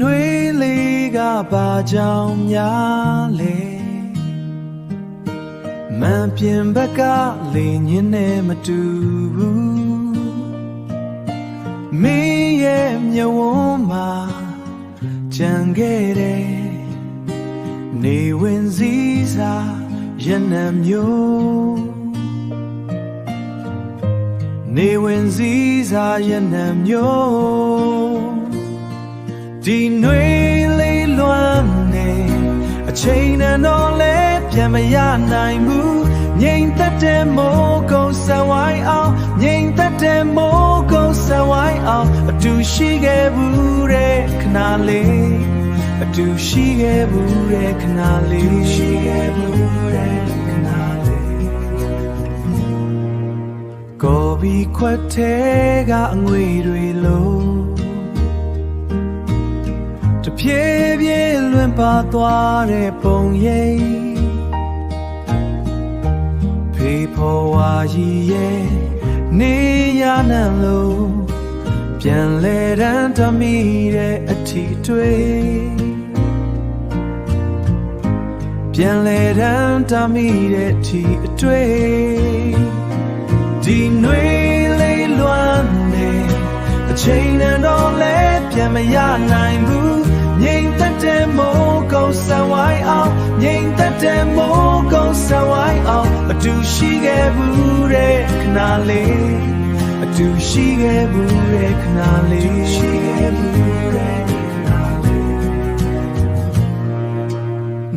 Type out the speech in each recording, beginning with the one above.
နှွေးလေးကဘာကြောင့်များလဲမန်ပြင်ဘက်ကလေညင်းနဲ့မတူဘူးမင်းရဲ့မျက်ဝန်းမှာကြံခဲ့တဲ့နေဝင်စည်းစာရနံမျိုးနေဝင်စည်းစာရနံမျိုးဒီနှွေးလေးလွမ်းနေအချိန်နဲ့တော့လဲပြန်မရနိုင်ဘူးငြိမ်သက်တဲ့မိုးကုန်းဆန်ဝိုင်းအောင်ငြိမ်သက်တဲ့မိုးကုန်းဆန်ဝိုင်းအောင်အတူရှိခဲ့ဘူးတဲ့ခဏလေးအတူရှိခဲ့ဘူးတဲ့ခဏလေးရှိခဲ့ဘူးတဲ့ခဏလေးကိုဘီခွက်သေးကအငွေတွေလို့တဖြည်းဖြည်းလွင်ပါသွားတဲ့ပုံရိပ်ဖေးဖော်ဝါကြီးရဲ့နေရနံလို့ပြန်လဲတန်းတမိတဲ့အထီတွေ့ပြန်လဲတန်းတမိတဲ့အထီအတွေ့ဒီနှွေးလေးလွမ်းနေအချိန်နဲ့တော့လဲပြန်မရနိုင်ဘူးငြိမ်သက်တဲ့မိုးကုန်းဆန်ဝိုင်းအောင်ငြိမ်သက်တဲ့မိုးကုန်းဆန်ဝိုင်းအောင်အတူရှိခဲ့ဘူးတဲ့ခဏလေးအတူရှိခဲ့ဘူးတဲ့ခဏလေးရှိခဲ့ဘူးတဲ့ခဏလေး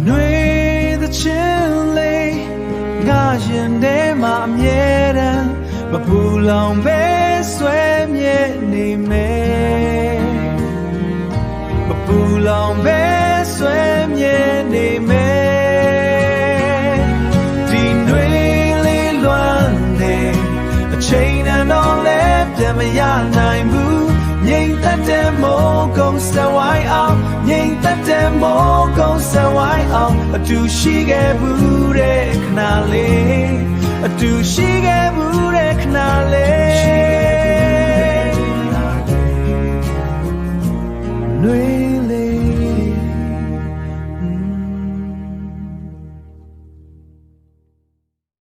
နှွေးthe chillလေးငါရင်ထဲမှာအမြဲတမ်းမပူလောင်ပဲဆွဲမြဲနေမယ်ပူလောင်ပဲဆွဲမြဲနေမယ်ဒီနှွေးလေးလွမ်းနေအချိန်နဲ့တော့လဲပြန်မရနိုင်ဘူးငြိမ်သက်တဲ့မိုးကုန်းဆန်ဝိုင်းအောင်ငြိမ်သက်တဲ့မိုးကုန်းဆန်ဝိုင်းအောင်အတူရှိခဲ့ဘူးတဲ့ခဏလေးအတူရှိခဲ့ဘူး